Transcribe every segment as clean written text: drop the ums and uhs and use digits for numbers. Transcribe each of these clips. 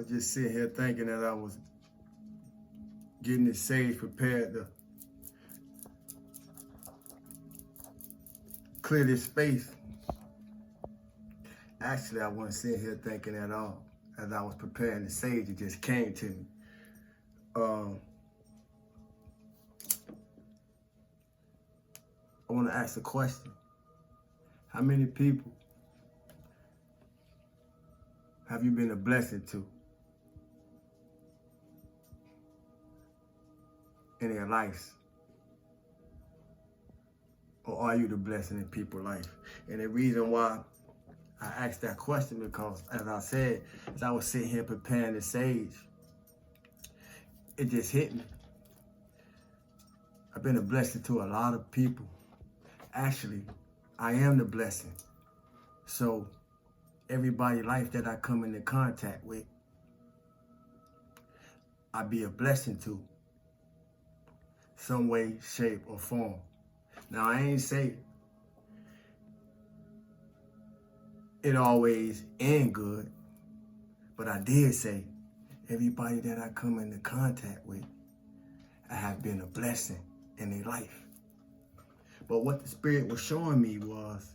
was just sitting here thinking that I was getting this sage prepared to clear this space. Actually, I wasn't sitting here thinking at all. As I was preparing the sage, it just came to me. I want to ask a question. How many people have you been a blessing to in their lives? Or are you the blessing in people's life? And the reason why I asked that question because, as I said, as I was sitting here preparing the sage, it just hit me. I've been a blessing to a lot of people. Actually, I am the blessing. So everybody's life that I come into contact with, I be a blessing to, some way, shape, or form. Now, I ain't say it always end good, but I did say everybody that I come into contact with, I have been a blessing in their life. But what the Spirit was showing me was,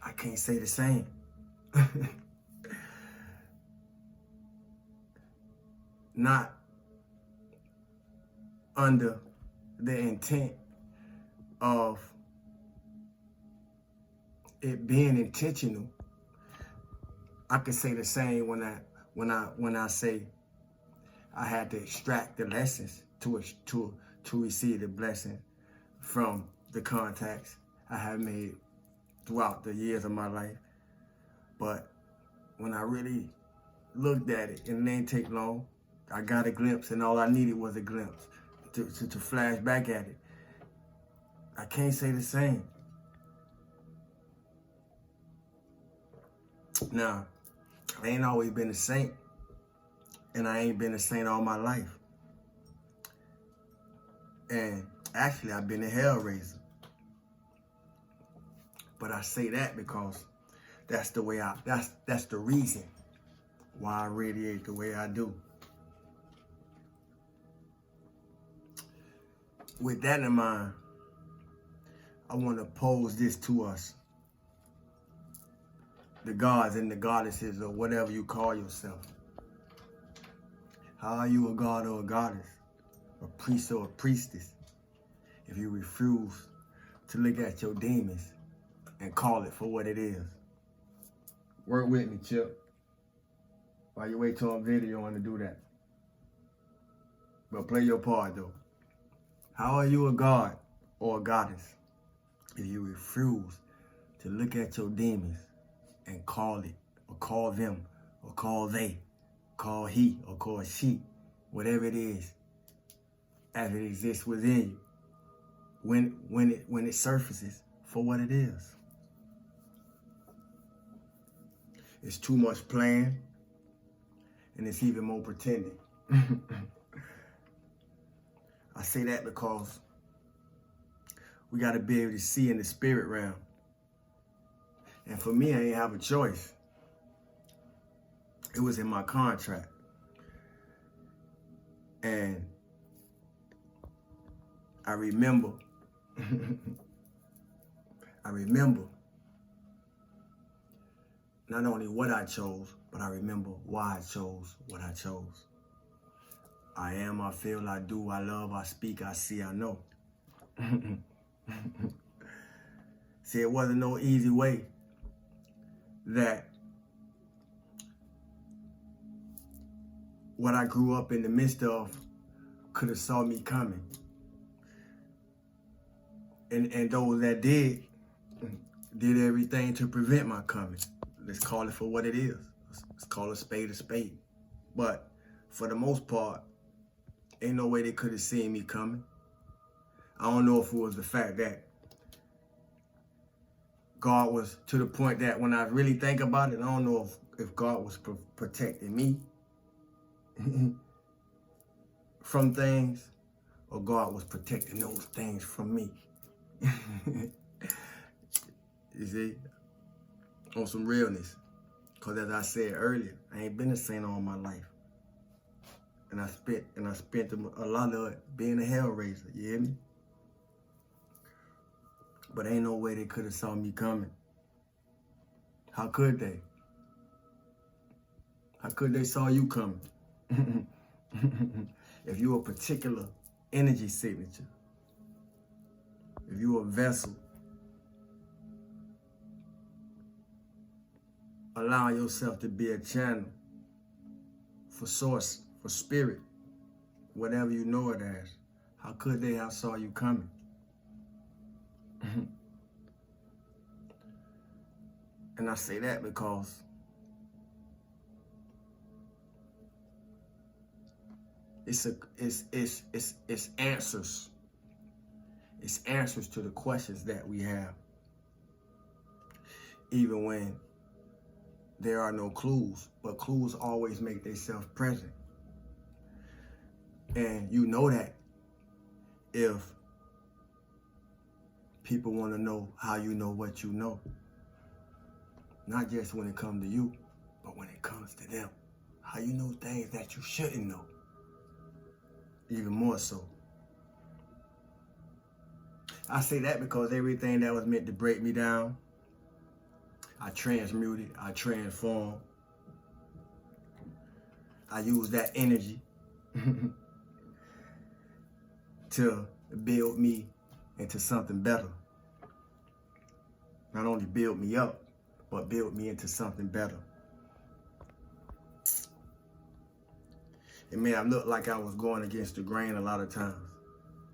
I can't say the same. Not under the intent of it being intentional. I could say the same when I say I had to extract the lessons to receive the blessing from the contacts I have made throughout the years of my life. But when I really looked at it, and it didn't take long, I got a glimpse, and all I needed was a glimpse to flash back at it. I can't say the same. Now, I ain't always been a saint, and I ain't been a saint all my life. And actually, I've been a hellraiser. But I say that because that's the way that's the reason why I radiate the way I do. With that in mind, I want to pose this to us, the gods and the goddesses, or whatever you call yourself. How are you a god or a goddess, a priest or a priestess, if you refuse to look at your demons and call it for what it is? Work with me, Chip. While you wait till I'm videoing to do that. But play your part, though. How are you a god or a goddess if you refuse to look at your demons and call it, or call them, or call they, call he, or call she, whatever it is, as it exists within you, when it surfaces for what it is? It's too much playing, and it's even more pretending. I say that because we got to be able to see in the spirit realm. And for me, I didn't have a choice. It was in my contract. And I remember not only what I chose, but I remember why I chose what I chose. I am, I feel, I do, I love, I speak, I see, I know. See, it wasn't no easy way that what I grew up in the midst of could have saw me coming. And those that did everything to prevent my coming. Let's call it for what it is. Let's call a spade a spade. But for the most part, ain't no way they could have seen me coming. I don't know if it was the fact that God was to the point that when I really think about it, I don't know if God was protecting me from things, or God was protecting those things from me. You see, on some realness. Because as I said earlier, I ain't been a saint all my life. And I spent a lot of it being a hellraiser, you hear me? But ain't no way they could have saw me coming. How could they? How could they saw you coming? If you're a particular energy signature, if you're a vessel, allow yourself to be a channel for source, for spirit, whatever you know it as. How could they have saw you coming? And I say that because it's answers. It's answers to the questions that we have. Even when there are no clues, but clues always make themselves present. And you know that if people want to know how you know what you know. Not just when it comes to you, but when it comes to them. How you know things that you shouldn't know. Even more so. I say that because everything that was meant to break me down, I transmuted, I transformed. I use that energy to build me into something better. Not only build me up, but build me into something better. It may have looked like I was going against the grain a lot of times.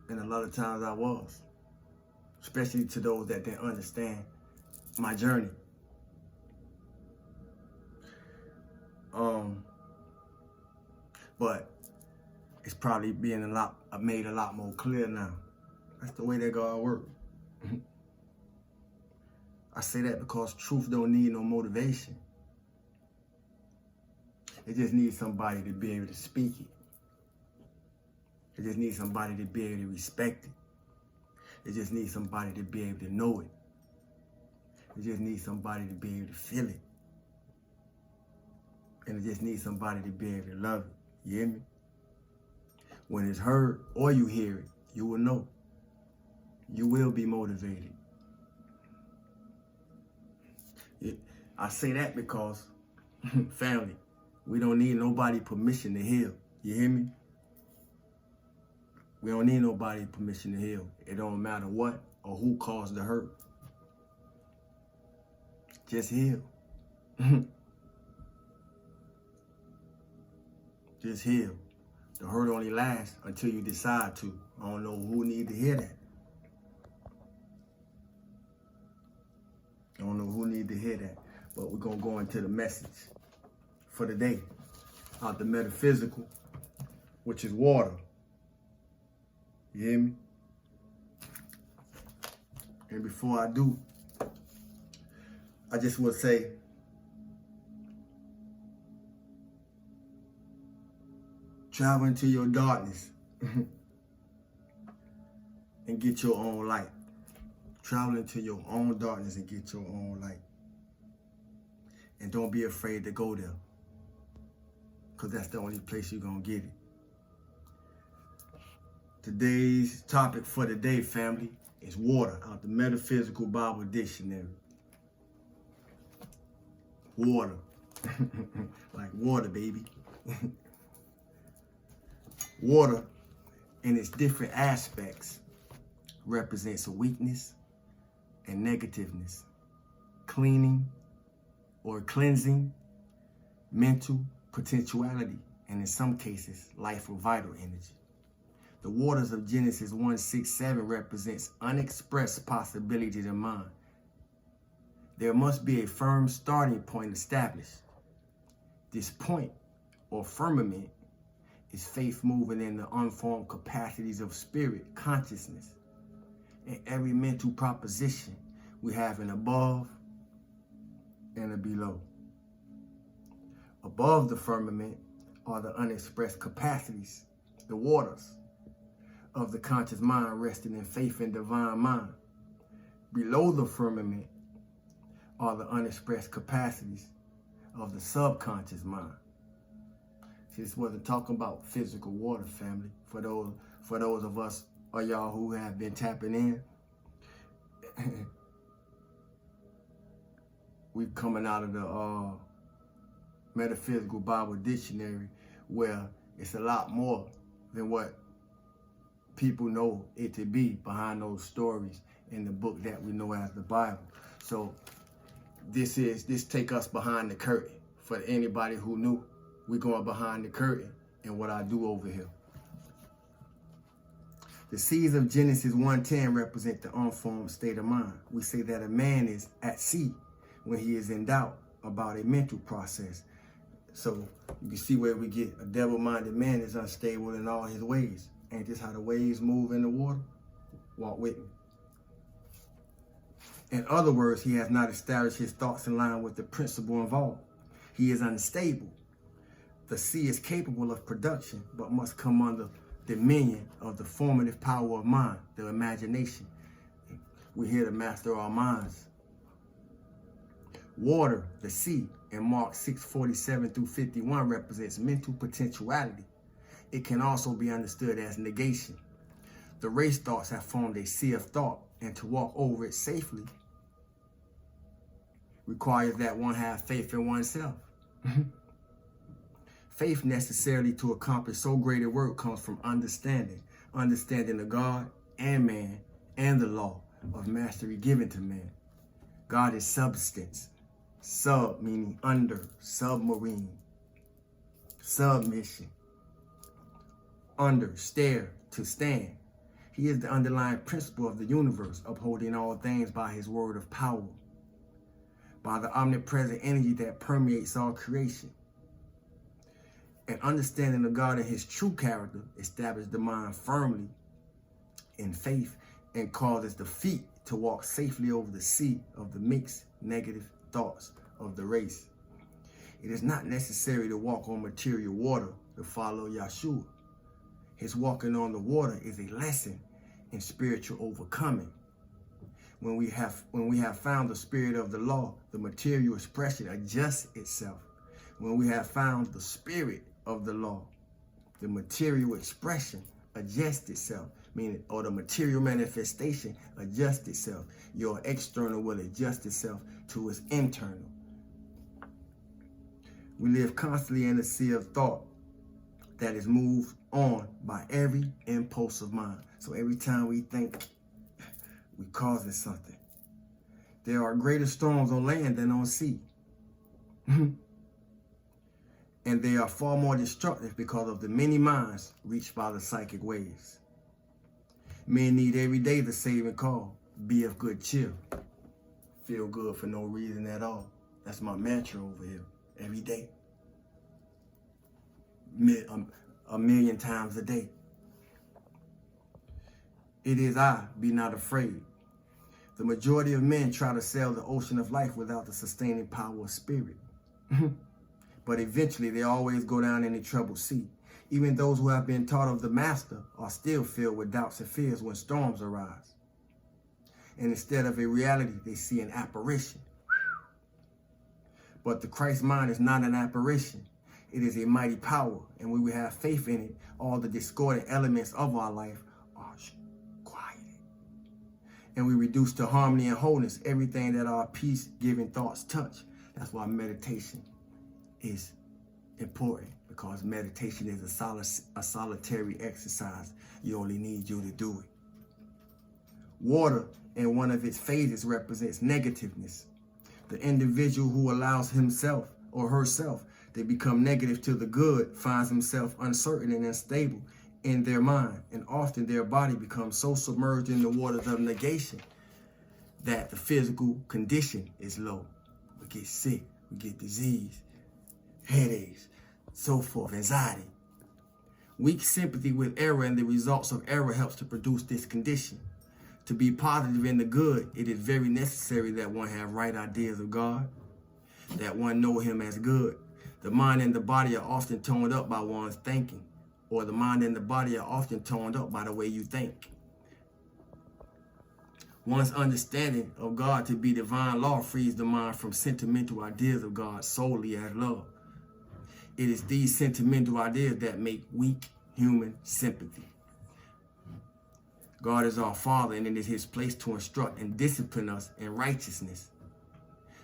And a lot of times I was. Especially to those that didn't understand my journey. But it's probably being made a lot more clear now. That's the way that God works. I say that because truth don't need no motivation. It just needs somebody to be able to speak it. It just needs somebody to be able to respect it. It just needs somebody to be able to know it. It just needs somebody to be able to feel it. And it just needs somebody to be able to love it. You hear me? When it's heard or you hear it, you will know. You will be motivated. I say that because, family, we don't need nobody permission to heal. You hear me? We don't need nobody permission to heal. It don't matter what or who caused the hurt. Just heal. Just heal. The hurt only lasts until you decide to. I don't know who need to hear that. I don't know who need to hear that. But we're going to go into the message for the day. Out the metaphysical, which is water. You hear me? And before I do, I just want to say, travel into your darkness and get your own light. Travel into your own darkness and get your own light. And don't be afraid to go there, because that's the only place you're going to get it. Today's topic for the day, family, is water, out the Metaphysical Bible Dictionary. Water. Like water, baby. Water, in its different aspects, represents a weakness and negativeness, cleaning or cleansing, mental potentiality, and in some cases, life or vital energy. The waters of Genesis 1:6-7 represents unexpressed possibilities in mind. There must be a firm starting point established. This point, or firmament, is faith moving in the unformed capacities of spirit, consciousness. In every mental proposition, we have an above and a below. Above the firmament are the unexpressed capacities, the waters of the conscious mind resting in faith and divine mind. Below the firmament are the unexpressed capacities of the subconscious mind. See, this wasn't talking about physical water, family. For those of us or y'all who have been tapping in, we coming out of the Metaphysical Bible Dictionary, where it's a lot more than what people know it to be behind those stories in the book that we know as the Bible. So this take us behind the curtain. For anybody who knew, we're going behind the curtain and what I do over here. The seeds of Genesis 1:10 represent the unformed state of mind. We say that a man is at sea when he is in doubt about a mental process. So you can see where we get a double-minded man is unstable in all his ways. Ain't this how the waves move in the water? Walk with me. In other words, he has not established his thoughts in line with the principle involved. He is unstable. The sea is capable of production, but must come under dominion of the formative power of mind, the imagination. We're here to master our minds. Water, the sea, in Mark 6:47 through 51 represents mental potentiality. It can also be understood as negation. The race thoughts have formed a sea of thought, and to walk over it safely requires that one have faith in oneself. Faith necessarily to accomplish so great a work comes from understanding of God and man and the law of mastery given to man. God is substance. Sub meaning under, submarine, submission, under, stare, to stand. He is the underlying principle of the universe, upholding all things by his word of power, by the omnipresent energy that permeates all creation. An understanding of God and his true character establishes the mind firmly in faith and causes the feet to walk safely over the sea of the mixed negative thoughts of the race. It is not necessary to walk on material water to follow Yahshua. His walking on the water is a lesson in spiritual overcoming. When we have found the spirit of the law, the material expression adjusts itself. When we have found the spirit of the law, the material expression adjusts itself, meaning, or the material manifestation adjusts itself. Your external will adjust itself to its internal. We live constantly in a sea of thought that is moved on by every impulse of mind. So every time we think, we're causing something. There are greater storms on land than on sea. And they are far more destructive because of the many minds reached by the psychic waves. Men need every day the saving call. Be of good cheer. Feel good for no reason at all. That's my mantra over here. Every day. A million times a day. It is I, be not afraid. The majority of men try to sail the ocean of life without the sustaining power of spirit. But eventually they always go down in the troubled sea. Even those who have been taught of the master are still filled with doubts and fears when storms arise. And instead of a reality, they see an apparition. But the Christ mind is not an apparition. It is a mighty power, and when we have faith in it, all the discordant elements of our life are quieted. And we reduce to harmony and wholeness everything that our peace-giving thoughts touch. That's why meditation is important, because meditation is a solitary exercise. You only need you to do it. Water, in one of its phases, represents negativeness. The individual who allows himself or herself to become negative to the good finds himself uncertain and unstable in their mind, and often their body becomes so submerged in the waters of negation that the physical condition is low. We get sick, we get disease, headaches, so forth, anxiety. Weak sympathy with error and the results of error helps to produce this condition. To be positive in the good, it is very necessary that one have right ideas of God, that one know him as good. The mind and the body are often toned up by one's thinking, or the mind and the body are often toned up by the way you think. One's understanding of God to be divine law frees the mind from sentimental ideas of God solely as love. It is these sentimental ideas that make weak human sympathy. God is our Father, and it is his place to instruct and discipline us in righteousness.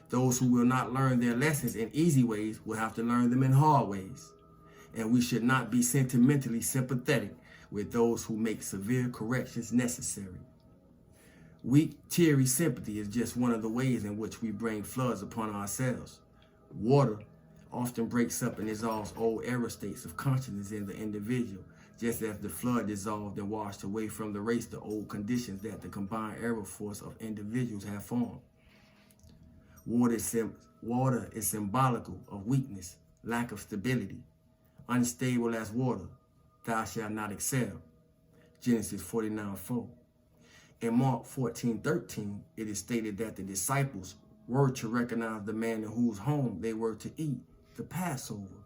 Those who will not learn their lessons in easy ways will have to learn them in hard ways. And we should not be sentimentally sympathetic with those who make severe corrections necessary. Weak, teary sympathy is just one of the ways in which we bring floods upon ourselves. Water often breaks up and dissolves old error states of consciousness in the individual, just as the flood dissolved and washed away from the race the old conditions that the combined error force of individuals have formed. Water is symbolical of weakness, lack of stability. Unstable as water, thou shalt not excel. Genesis 49:4. In Mark 14:13, it is stated that the disciples were to recognize the man in whose home they were to eat the Passover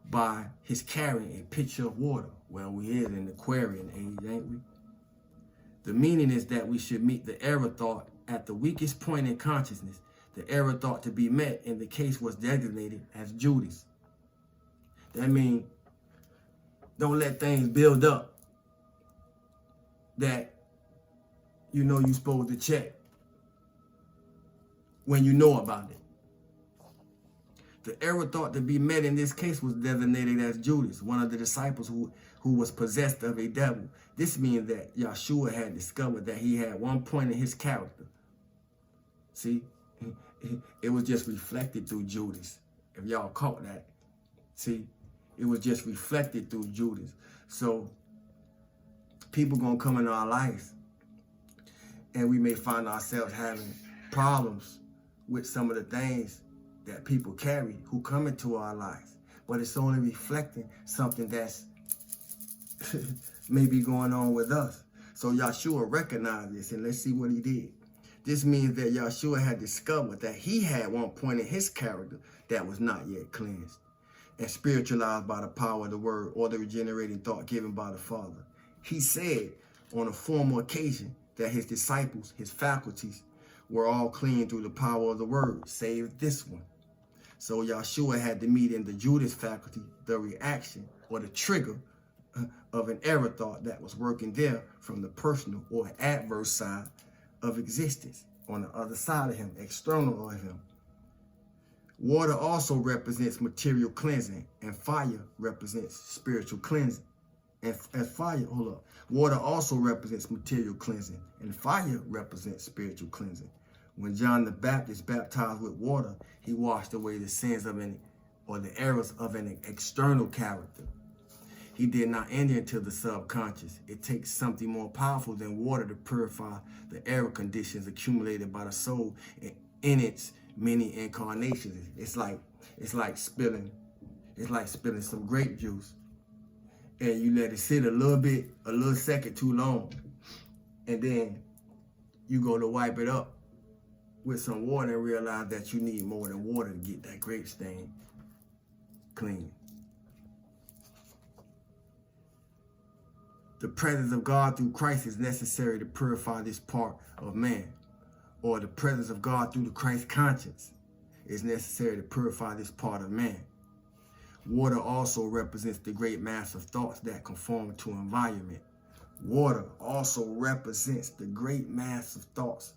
by his carrying a pitcher of water. Well, we is in the Aquarian age, ain't we? The meaning is that we should meet the error thought at the weakest point in consciousness. The error thought to be met in the case was designated as Judas. That means don't let things build up that you know you're supposed to check when you know about it. The error thought to be met in this case was designated as Judas, one of the disciples who was possessed of a devil. This means that Yahshua had discovered that he had one point in his character. See, it was just reflected through Judas. If y'all caught that, see, it was just reflected through Judas. So people gonna come into our lives and we may find ourselves having problems with some of the things that people carry who come into our lives. But it's only reflecting something that's maybe going on with us. So Yahshua recognized this, and let's see what he did. This means that Yahshua had discovered that he had one point in his character that was not yet cleansed and spiritualized by the power of the word or the regenerating thought given by the Father. He said on a former occasion that his disciples, his faculties, were all clean through the power of the word, save this one. So Yahshua had to meet in the Judas faculty the reaction or the trigger of an error thought that was working there from the personal or adverse side of existence, on the other side of him, external of him. Water also represents material cleansing, and fire represents spiritual cleansing. Water also represents material cleansing, and fire represents spiritual cleansing. When John the Baptist baptized with water, he washed away the sins of the errors of an external character. He did not enter into the subconscious. It takes something more powerful than water to purify the error conditions accumulated by the soul in its many incarnations. It's like spilling some grape juice, and you let it sit a little second too long, and then you go to wipe it up with some water and realize that you need more than water to get that grape stain clean. The presence of God through Christ is necessary to purify this part of man, or the presence of God through the Christ conscience is necessary to purify this part of man. Water also represents the great mass of thoughts that conform to environment. Water also represents the great mass of thoughts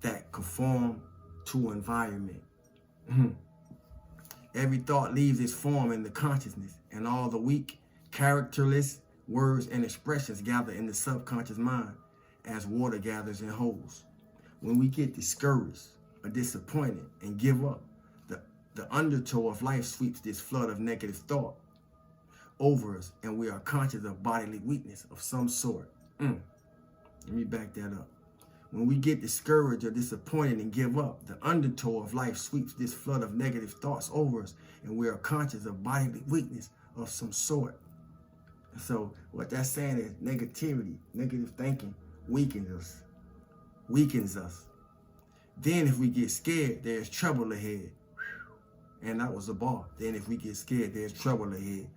that conform to environment. Every thought leaves its form in the consciousness, and all the weak, characterless words and expressions gather in the subconscious mind as water gathers in holes. When we get discouraged or disappointed and give up, the undertow of life sweeps this flood of negative thought over us, and we are conscious of bodily weakness of some sort. Let me back that up. When we get discouraged or disappointed and give up, the undertow of life sweeps this flood of negative thoughts over us, and we are conscious of bodily weakness of some sort. So what that's saying is negativity, negative thinking weakens us. Then if we get scared, there's trouble ahead. And that was a bar. Then if we get scared, there's trouble ahead.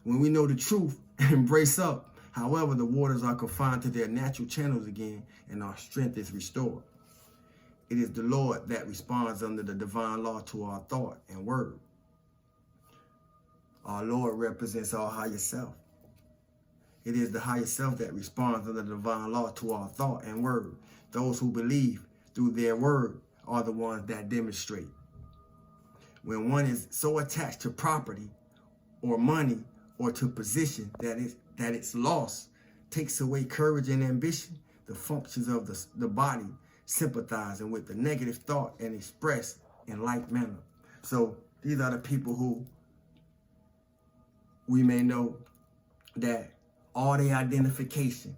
When we know the truth and brace up, However, the waters are confined to their natural channels again, and our strength is restored. It is the Lord that responds under the divine law to our thought and word. Our Lord represents our higher self. It is the higher self that responds under the divine law to our thought and word. Those who believe through their word are the ones that demonstrate. When one is so attached to property or money or to position that its loss takes away courage and ambition, the functions of the body sympathizing with the negative thought and express in like manner. So these are the people who we may know that all their identification,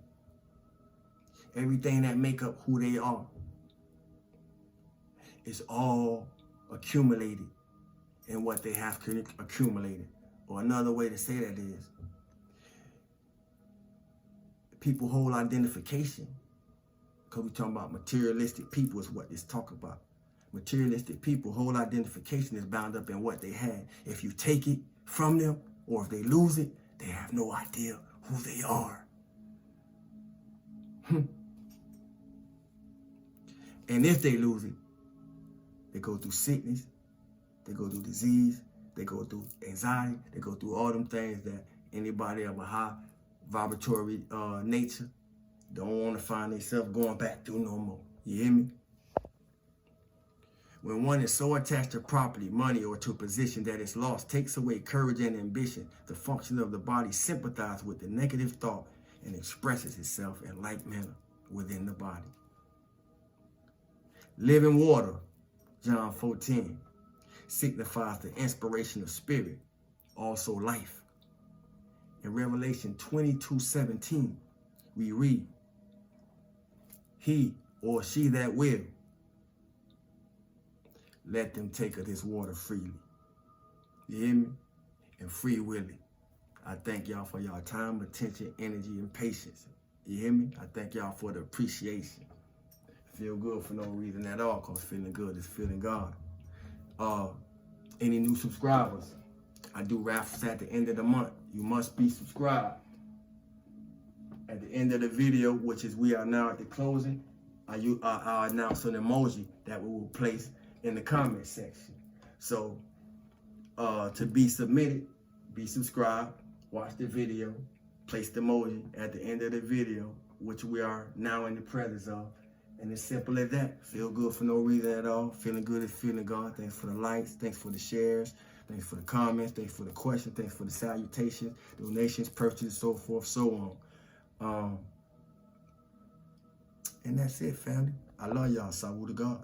everything that make up who they are, is all accumulated in what they have accumulated. Or another way to say that is, people hold identification, because we're talking about materialistic people is what this talk about. Materialistic people, whole identification is bound up in what they had. If you take it from them, or if they lose it, they have no idea who they are. And if they lose it, they go through sickness, they go through disease, they go through anxiety, they go through all them things that anybody of a high vibratory nature don't want to find themselves going back through no more. You hear me? When one is so attached to property, money, or to a position that its loss takes away courage and ambition, the function of the body sympathizes with the negative thought and expresses itself in like manner within the body. Living water, John 14, signifies the inspiration of spirit, also life. In Revelation 22:17, we read, he or she that will, let them take of this water freely. You hear me? And free willing. I thank y'all for y'all time, attention, energy, and patience. You hear me? I thank y'all for the appreciation. Feel good for no reason at all, because feeling good is feeling God. Any new subscribers, I do raffles at the end of the month. You must be subscribed. At the end of the video, which is we are now at the closing, I'll announce an emoji that we will place in the comment section. So to be submitted, be subscribed, watch the video, place the emoji at the end of the video, which we are now in the presence of. And it's simple as that. Feel good for no reason at all. Feeling good is feeling God. Thanks for the likes. Thanks for the shares. Thanks for the comments. Thanks for the questions. Thanks for the salutations, donations, purchases, so forth, so on. And that's it, family. I love y'all. Salute to God.